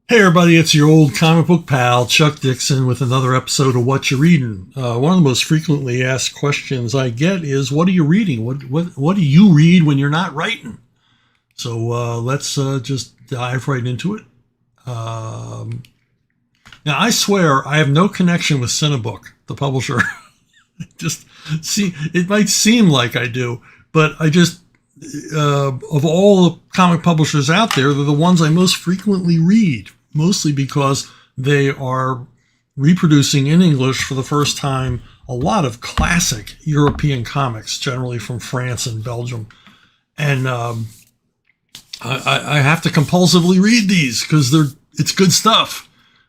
Hey everybody, it's your old comic book pal, Chuck Dixon, with another episode of Whatcha Readin. One of the most frequently asked questions I get is, what are you reading? What do you read when you're not writing? So let's just dive right into it. Now, I swear I have no connection with Cinebook, the publisher. It might seem like I do, but I just, of all the comic publishers out there, they're the ones I most frequently read. Mostly because they are reproducing in English for the first time a lot of classic European comics, generally from France and Belgium. And I have to compulsively read these because it's good stuff.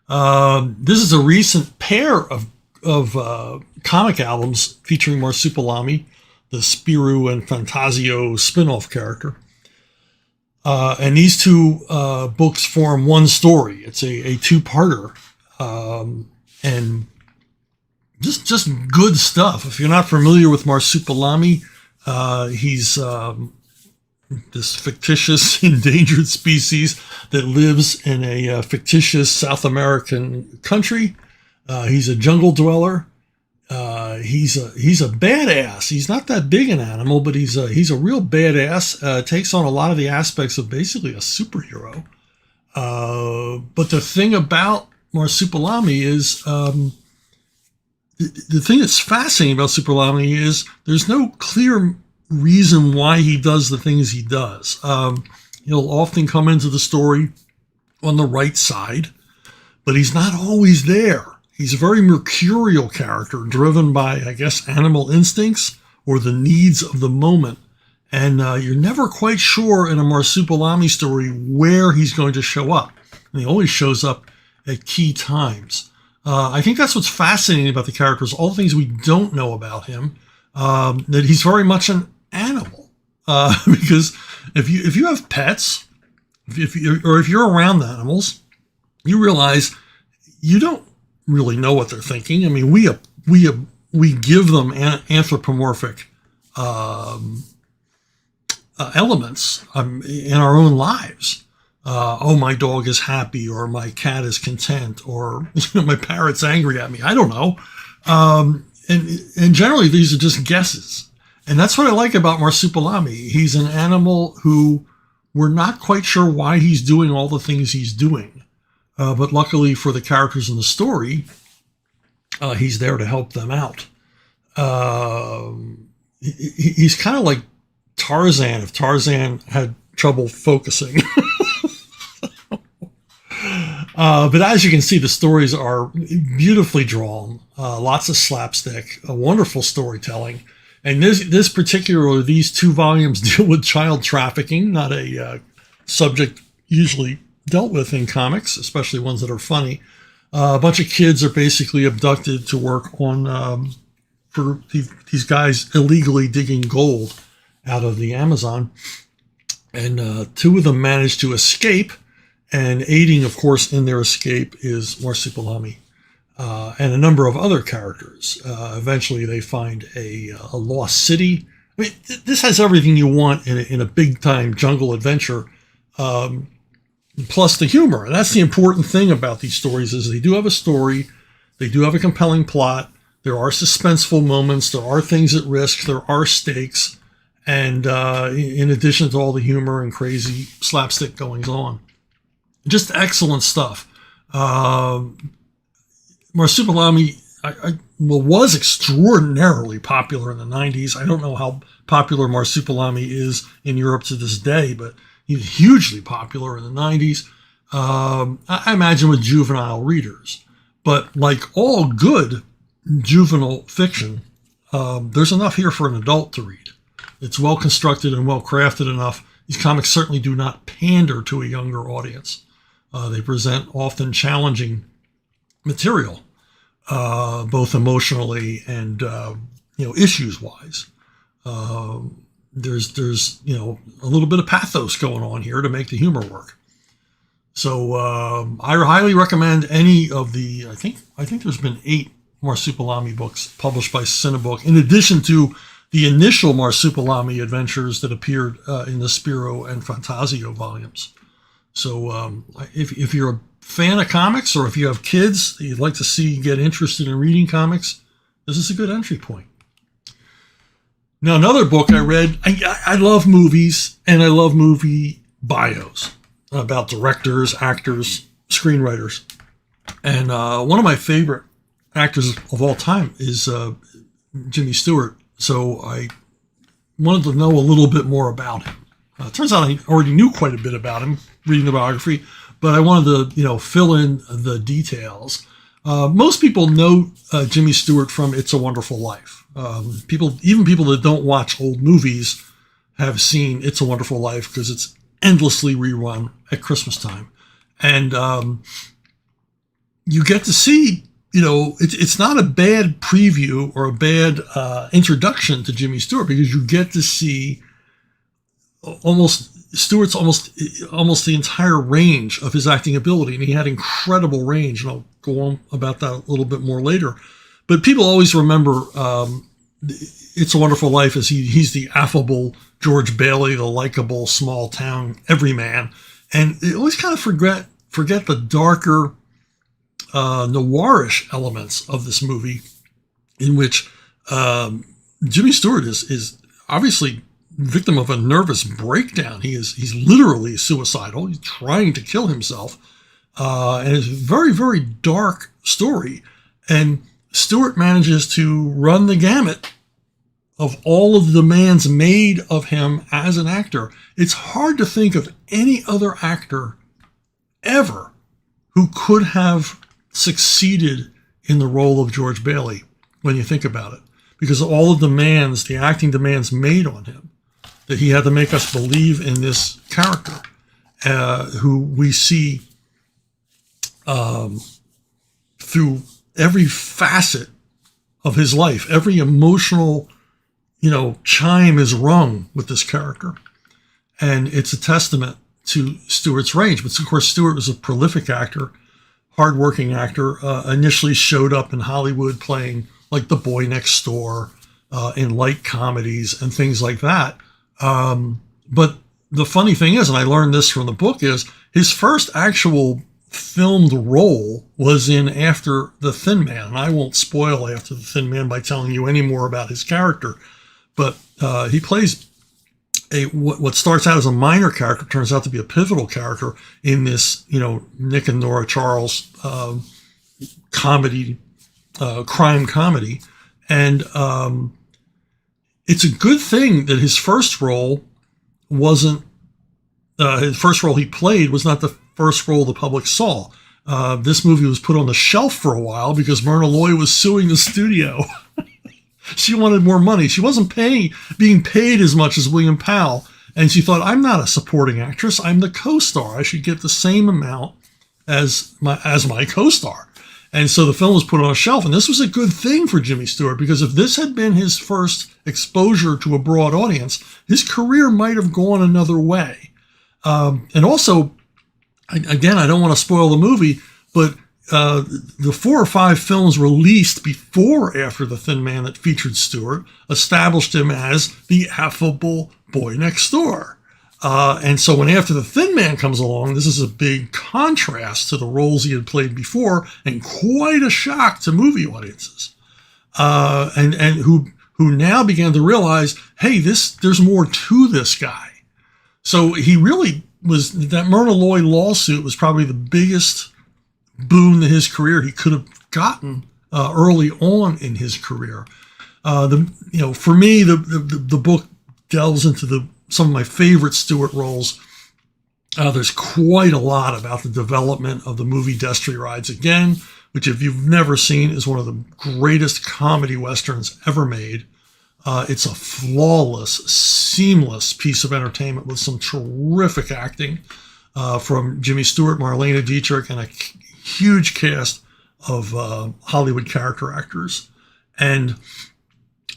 This is a recent pair of comic albums featuring Marsupilami, the Spirou and Fantasio spin-off character. And these two books form one story. It's a two-parter, and just good stuff. If you're not familiar with Marsupilami, he's this fictitious endangered species that lives in a fictitious South American country. He's a jungle dweller. He's a badass. He's not that big an animal, but he's a real badass. Takes on a lot of the aspects of basically a superhero. But the thing about Marsupilami is the thing that's fascinating about Marsupilami is there's no clear reason why he does the things he does. He'll often come into the story on the right side, but he's not always there. He's a very mercurial character, driven by, I guess, animal instincts or the needs of the moment. And you're never quite sure in a Marsupilami story where he's going to show up. And he always shows up at key times. I think that's what's fascinating about the characters, all the things we don't know about him, that he's very much an animal. Because if you have pets, if you're around animals, you realize you don't really know what they're thinking. I mean, we give them anthropomorphic elements in our own lives. My dog is happy, or my cat is content, or my parrot's angry at me. I don't know. And generally, these are just guesses. And that's what I like about Marsupilami. He's an animal who we're not quite sure why he's doing all the things he's doing. But luckily for the characters in the story, he's there to help them out. He's kind of like Tarzan, if Tarzan had trouble focusing. But as you can see, the stories are beautifully drawn, lots of slapstick, a wonderful storytelling. And these two volumes deal with child trafficking, not a subject usually dealt with in comics, especially ones that are funny. A bunch of kids are basically abducted to work on for these guys illegally digging gold out of the Amazon. And two of them manage to escape, and aiding, of course, in their escape is Marsupilami and a number of other characters. Eventually, they find a lost city. I mean, this has everything you want in a big-time jungle adventure. Plus the humor. And that's the important thing about these stories, is they do have a story. They do have a compelling plot. There are suspenseful moments. There are things at risk. There are stakes. And in addition to all the humor and crazy slapstick goings on. Just excellent stuff. Marsupilami was extraordinarily popular in the 90s. I don't know how popular Marsupilami is in Europe to this day, but he's hugely popular in the 90s. I imagine with juvenile readers. But like all good juvenile fiction, there's enough here for an adult to read. It's well constructed and well crafted enough. These comics certainly do not pander to a younger audience. They present often challenging material, both emotionally and issues-wise. There's a little bit of pathos going on here to make the humor work. So I highly recommend any of the, I think there's been 8 Marsupilami books published by Cinebook, in addition to the initial Marsupilami adventures that appeared in the Spirou and Fantasio volumes. So if you're a fan of comics, or if you have kids that you'd like to see get interested in reading comics, this is a good entry point. Now, another book I read, I love movies, and I love movie bios about directors, actors, screenwriters. And one of my favorite actors of all time is Jimmy Stewart. So I wanted to know a little bit more about him. It turns out I already knew quite a bit about him, reading the biography, but I wanted to, fill in the details. Most people know Jimmy Stewart from It's a Wonderful Life. Even people that don't watch old movies have seen It's a Wonderful Life because it's endlessly rerun at Christmas time. And you get to see, it's not a bad preview or a bad introduction to Jimmy Stewart, because you get to see Stewart's almost the entire range of his acting ability, and he had incredible range, and I'll go on about that a little bit more later. But people always remember It's a Wonderful Life as he's the affable George Bailey, the likable small town everyman, and they always kind of forget the darker noirish elements of this movie, in which Jimmy Stewart is obviously victim of a nervous breakdown. He's literally suicidal. He's trying to kill himself, and it's a very, very dark story. And Stewart manages to run the gamut of all of the demands made of him as an actor. It's hard to think of any other actor ever who could have succeeded in the role of George Bailey when you think about it, because of all the demands, the acting demands made on him, that he had to make us believe in this character who we see through every facet of his life. Every emotional, chime is rung with this character. And it's a testament to Stewart's range. But of course, Stewart was a prolific actor, hardworking actor, initially showed up in Hollywood playing like the boy next door in light comedies and things like that. But the funny thing is, and I learned this from the book, is his first actual filmed role was in After the Thin Man. And I won't spoil After the Thin Man by telling you any more about his character. But he plays what starts out as a minor character, turns out to be a pivotal character in this, Nick and Nora Charles comedy, crime comedy. And it's a good thing that his first role wasn't, his first role he played was not the first role the public saw. This movie was put on the shelf for a while because Myrna Loy was suing the studio. She wanted more money. She wasn't being paid as much as William Powell. And she thought, I'm not a supporting actress. I'm the co-star. I should get the same amount as my co-star. And so the film was put on a shelf. And this was a good thing for Jimmy Stewart, because if this had been his first exposure to a broad audience, his career might have gone another way. And also, again, I don't want to spoil the movie, but the 4 or 5 films released before After the Thin Man that featured Stewart established him as the affable boy next door. And so when After the Thin Man comes along, this is a big contrast to the roles he had played before, and quite a shock to movie audiences, and who now began to realize, hey, there's more to this guy. So he really was, that Myrna Loy lawsuit was probably the biggest boon to his career he could have gotten early on in his career. For me, the book delves into some of my favorite Stewart roles. There's quite a lot about the development of the movie Destry Rides Again, which, if you've never seen, is one of the greatest comedy westerns ever made. It's a flawless, seamless piece of entertainment with some terrific acting from Jimmy Stewart, Marlene Dietrich, and a huge cast of Hollywood character actors. And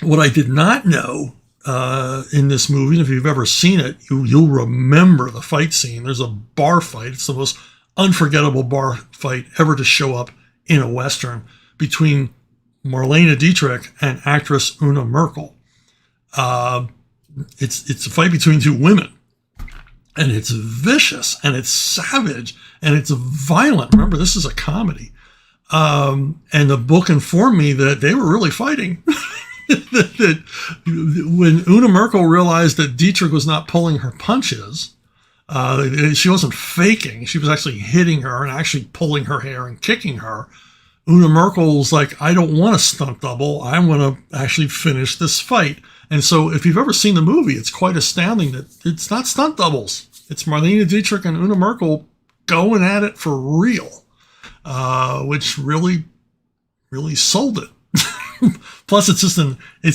what I did not know in this movie, and if you've ever seen it, you'll remember the fight scene. There's a bar fight. It's the most unforgettable bar fight ever to show up in a Western between Marlene Dietrich and actress Una Merkel. It's a fight between 2 women. and it's vicious, and it's savage, and it's violent. Remember, this is a comedy. And the book informed me that they were really fighting. that when Una Merkel realized that Dietrich was not pulling her punches, she wasn't faking. She was actually hitting her and actually pulling her hair and kicking her. Una Merkel's like, I don't want a stunt double. I want to actually finish this fight. And so if you've ever seen the movie, it's quite astounding that it's not stunt doubles. It's Marlene Dietrich and Una Merkel going at it for real, which really, really sold it. Plus, it's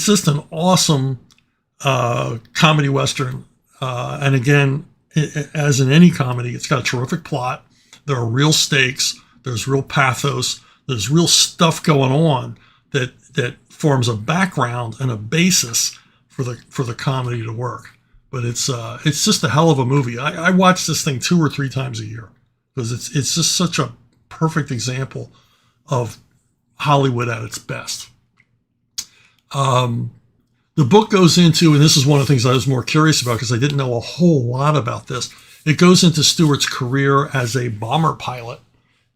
just an awesome comedy Western. And again, as in any comedy, it's got a terrific plot. There are real stakes. There's real pathos. There's real stuff going on that forms a background and a basis for the comedy to work. But it's just a hell of a movie. I watch this thing 2 or 3 times a year because it's just such a perfect example of Hollywood at its best. The book goes into, and this is one of the things I was more curious about because I didn't know a whole lot about this. It goes into Stewart's career as a bomber pilot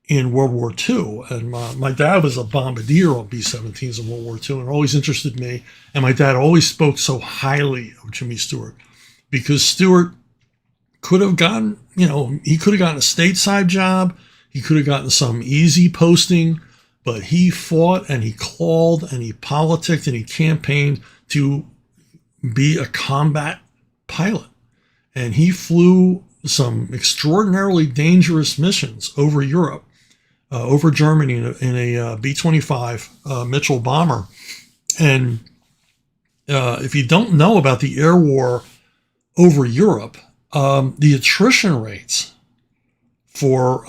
in World War II. And my dad was a bombardier on B-17s in World War II and always interested me. And my dad always spoke so highly of Jimmy Stewart because Stewart could have gotten, he could have gotten a stateside job. He could have gotten some easy posting, but he fought and he clawed and he politicked and he campaigned to be a combat pilot. And he flew some extraordinarily dangerous missions over Europe, over Germany in a B-25 Mitchell bomber. And if you don't know about the air war over Europe, the attrition rates for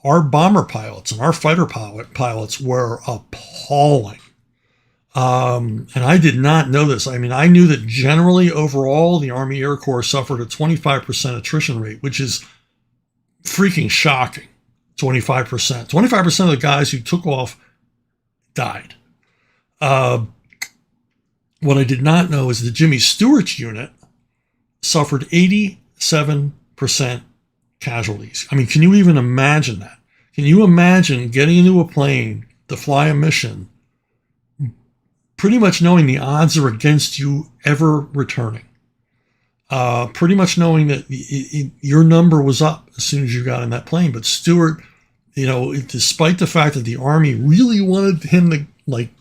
our bomber pilots and our fighter pilots were appalling. And I did not know this. I mean, I knew that generally overall, the Army Air Corps suffered a 25% attrition rate, which is freaking shocking. 25%. 25% of the guys who took off died. What I did not know is that Jimmy Stewart's unit suffered 87% casualties. I mean, can you even imagine that? Can you imagine getting into a plane to fly a mission, pretty much knowing the odds are against you ever returning? Pretty much knowing that your number was up as soon as you got in that plane. But Stewart, despite the fact that the Army really wanted him to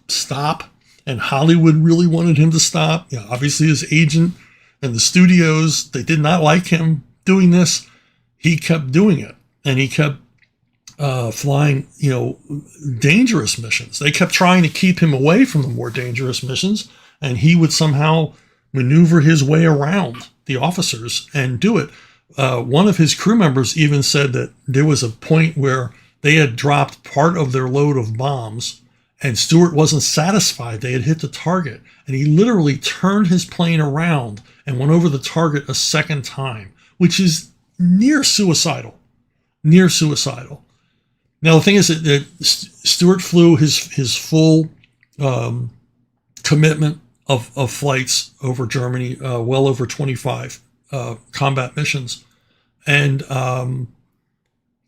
stop, and Hollywood really wanted him to stop, obviously his agent and the studios, they did not like him doing this. He kept doing it, and he kept flying, dangerous missions. They kept trying to keep him away from the more dangerous missions, and he would somehow maneuver his way around the officers and do it. One of his crew members even said that there was a point where they had dropped part of their load of bombs, and Stewart wasn't satisfied. They had hit the target, and he literally turned his plane around and went over the target a second time, which is near suicidal. Near suicidal. Now, the thing is that Stewart flew his full commitment of flights over Germany, well over 25 combat missions, and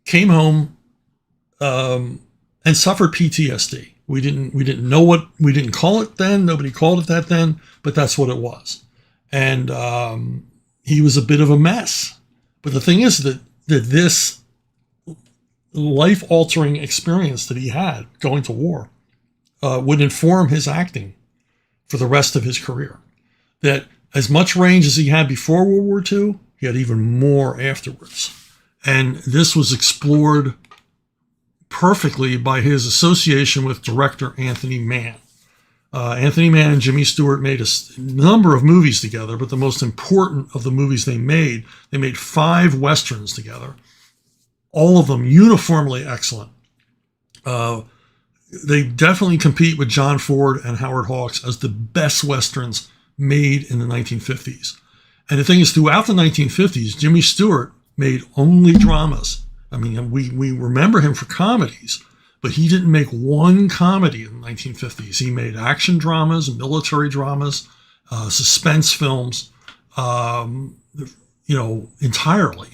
came home and suffered PTSD. We didn't know what, we didn't call it then. Nobody called it that then, but that's what it was. And he was a bit of a mess. But the thing is that this life-altering experience that he had going to war would inform his acting for the rest of his career. That as much range as he had before World War II, he had even more afterwards. And this was explored perfectly by his association with director Anthony Mann. Anthony Mann and Jimmy Stewart made a number of movies together, but the most important of the movies they made 5 Westerns together. All of them uniformly excellent. They definitely compete with John Ford and Howard Hawks as the best Westerns made in the 1950s. And the thing is, throughout the 1950s, Jimmy Stewart made only dramas. I mean, we remember him for comedies, but he didn't make one comedy in the 1950s. He made action dramas, military dramas, suspense films. entirely.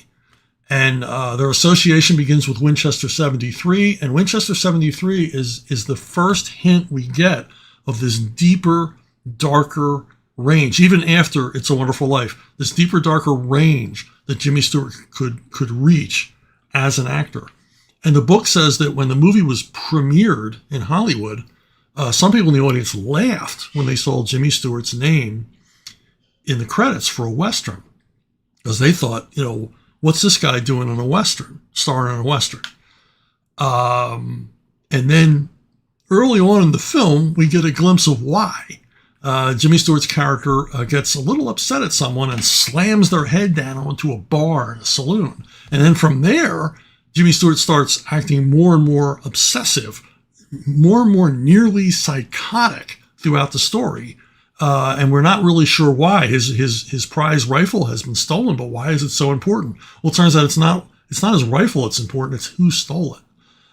And their association begins with Winchester 73, and Winchester 73 is the first hint we get of this deeper, darker range, even after It's a Wonderful Life, this deeper, darker range that Jimmy Stewart could reach as an actor. And the book says that when the movie was premiered in Hollywood, some people in the audience laughed when they saw Jimmy Stewart's name in the credits for a Western, because they thought, what's this guy doing in a Western, starring in a Western? And then early on in the film, we get a glimpse of why. Jimmy Stewart's character gets a little upset at someone and slams their head down onto a bar in a saloon. And then from there, Jimmy Stewart starts acting more and more obsessive, more and more nearly psychotic throughout the story. And we're not really sure why. His prize rifle has been stolen, but why is it so important? Well, it turns out it's not his rifle that's important, it's who stole it.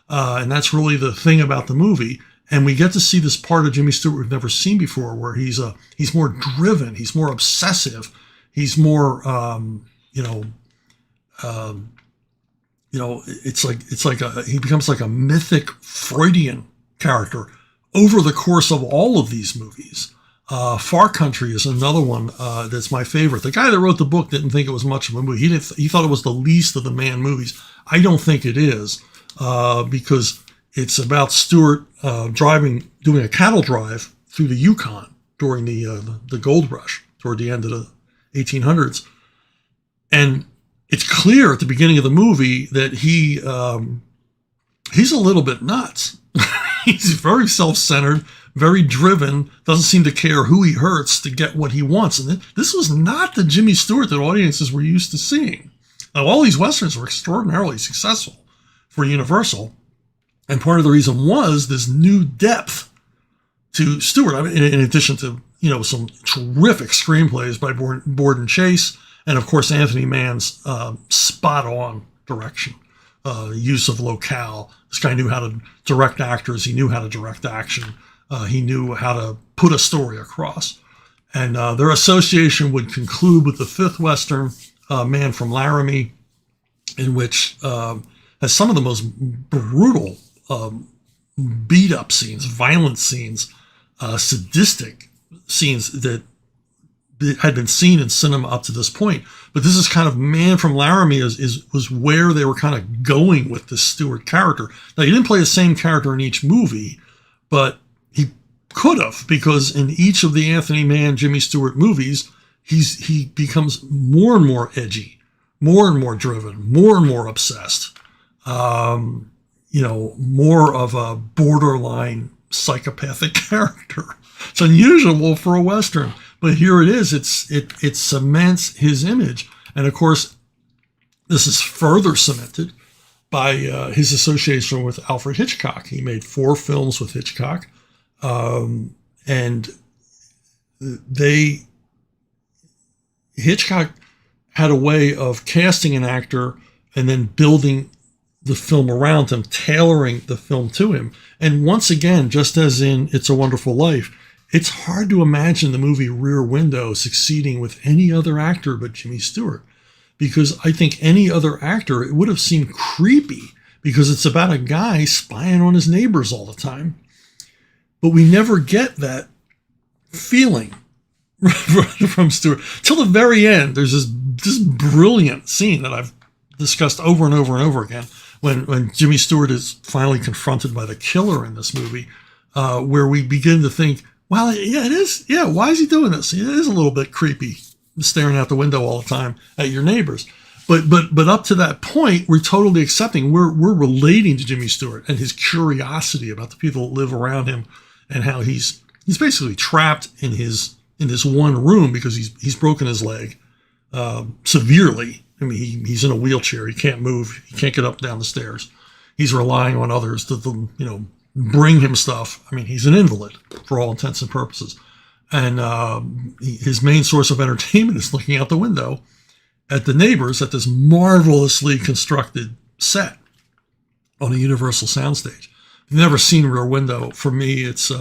And that's really the thing about the movie. And we get to see this part of Jimmy Stewart we've never seen before, where he's more driven, he's more obsessive, he's more he becomes like a mythic Freudian character over the course of all of these movies. Far Country is another one that's my favorite. The guy that wrote the book didn't think it was much of a movie. He thought it was the least of the Mann movies. I don't think it is, because it's about Stewart doing a cattle drive through the Yukon during the gold rush toward the end of the 1800s. And it's clear at the beginning of the movie that he's a little bit nuts. He's very self-centered, very driven, doesn't seem to care who he hurts to get what he wants. And this was not the Jimmy Stewart that audiences were used to seeing. Now, all these Westerns were extraordinarily successful for Universal. And part of the reason was this new depth to Stewart. I mean, in addition to, some terrific screenplays by Borden Chase, and of course, Anthony Mann's spot on direction, use of locale. This guy knew how to direct actors. He knew how to direct action. He knew how to put a story across. And their association would conclude with the fifth Western, Man from Laramie, in which has some of the most brutal beat-up scenes, violent scenes, sadistic scenes that had been seen in cinema up to this point. But this is kind of Man from Laramie was where they were kind of going with this Stewart character. Now, he didn't play the same character in each movie, but he could have, because in each of the Anthony Mann, Jimmy Stewart movies, he becomes more and more edgy, more and more driven, more and more obsessed. More of a borderline psychopathic character. It's unusual for a Western, but here it is. It cements his image. And of course, this is further cemented by his association with Alfred Hitchcock. He made 4 films with Hitchcock. And Hitchcock had a way of casting an actor and then building the film around him, tailoring the film to him. And once again, just as in It's a Wonderful Life, it's hard to imagine the movie Rear Window succeeding with any other actor but Jimmy Stewart, because I think any other actor, it would have seemed creepy, because it's about a guy spying on his neighbors all the time. But we never get that feeling from Stewart till the very end. There's this brilliant scene that I've discussed over and over and over again, when Jimmy Stewart is finally confronted by the killer in this movie, where we begin to think, well, yeah, it is. Yeah, why is he doing this? It is a little bit creepy, staring out the window all the time at your neighbors. But up to that point, we're totally accepting. We're relating to Jimmy Stewart and his curiosity about the people that live around him, and how he's basically trapped in this one room because he's broken his leg severely. I mean, he's in a wheelchair. He can't move. He can't get up and down the stairs. He's relying on others to bring him stuff. I mean, he's an invalid for all intents and purposes. And his main source of entertainment is looking out the window at the neighbors at this marvelously constructed set on a Universal soundstage. If you've never seen Rear Window, for me, it's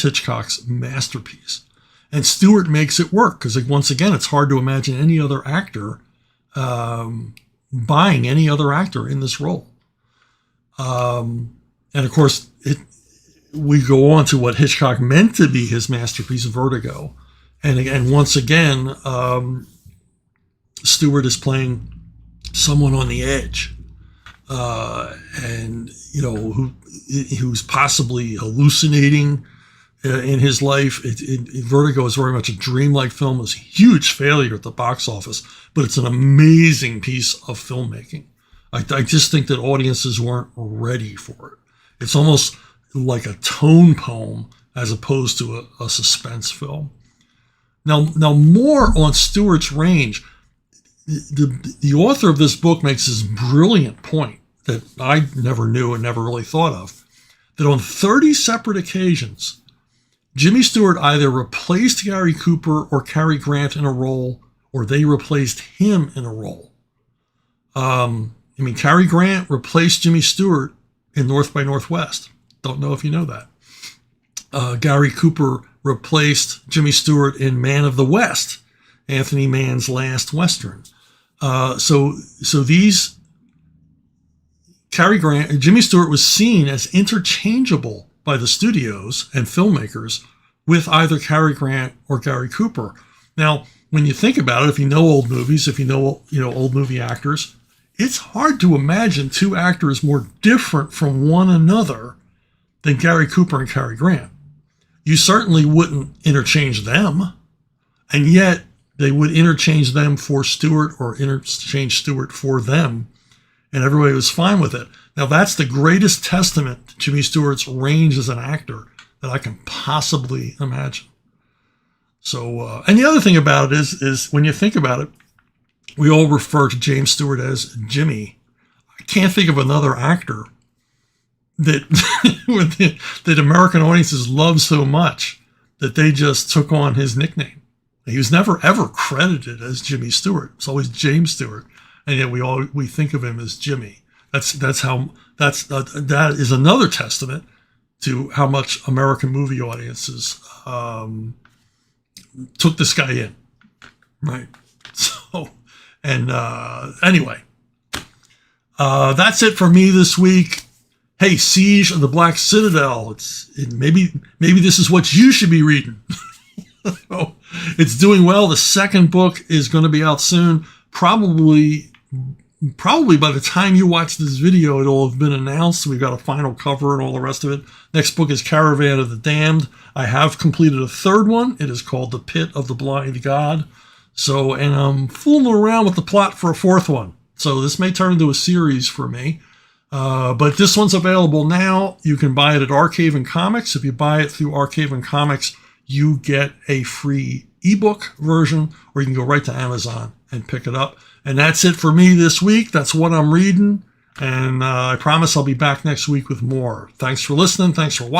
Hitchcock's masterpiece. And Stewart makes it work, because once again, it's hard to imagine any other actor buying any other actor in this role. And of course, we go on to what Hitchcock meant to be his masterpiece, Vertigo. And once again, Stewart is playing someone on the edge, and who's possibly hallucinating in his life. Vertigo is very much a dreamlike film. It was a huge failure at the box office, but it's an amazing piece of filmmaking. I just think that audiences weren't ready for it. It's almost like a tone poem as opposed to a suspense film. Now more on Stewart's range. The author of this book makes this brilliant point that I never knew and never really thought of, that on 30 separate occasions, Jimmy Stewart either replaced Gary Cooper or Cary Grant in a role, or they replaced him in a role. Cary Grant replaced Jimmy Stewart in North by Northwest. Don't know if you know that. Gary Cooper replaced Jimmy Stewart in Man of the West, Anthony Mann's last Western. So these Cary Grant and Jimmy Stewart was seen as interchangeable by the studios and filmmakers with either Cary Grant or Gary Cooper. Now, when you think about it, if you know old movies, if you know old movie actors, it's hard to imagine two actors more different from one another than Gary Cooper and Cary Grant. You certainly wouldn't interchange them, and yet they would interchange them for Stewart or interchange Stewart for them, and everybody was fine with it. Now, that's the greatest testament to Jimmy Stewart's range as an actor that I can possibly imagine. So, and the other thing about it is when you think about it, we all refer to James Stewart as Jimmy. I can't think of another actor that that American audiences love so much that they just took on his nickname. He was never ever credited as Jimmy Stewart. It's always James Stewart, and yet we think of him as Jimmy. That is another testament to how much American movie audiences took this guy in, right? So, and anyway, that's it for me this week. Hey, Siege of the Black Citadel. Maybe this is what you should be reading. So, it's doing well. The second book is going to be out soon. Probably by the time you watch this video, it'll have been announced. We've got a final cover and all the rest of it. Next book is Caravan of the Damned. I have completed a third one. It is called The Pit of the Blind God. So, and I'm fooling around with the plot for a fourth one. So this may turn into a series for me. But this one's available now. You can buy it at Archaven Comics. If you buy it through Archaven Comics, you get a free ebook version, or you can go right to Amazon and pick it up. And that's it for me this week. That's what I'm reading. And I promise I'll be back next week with more. Thanks for listening. Thanks for watching.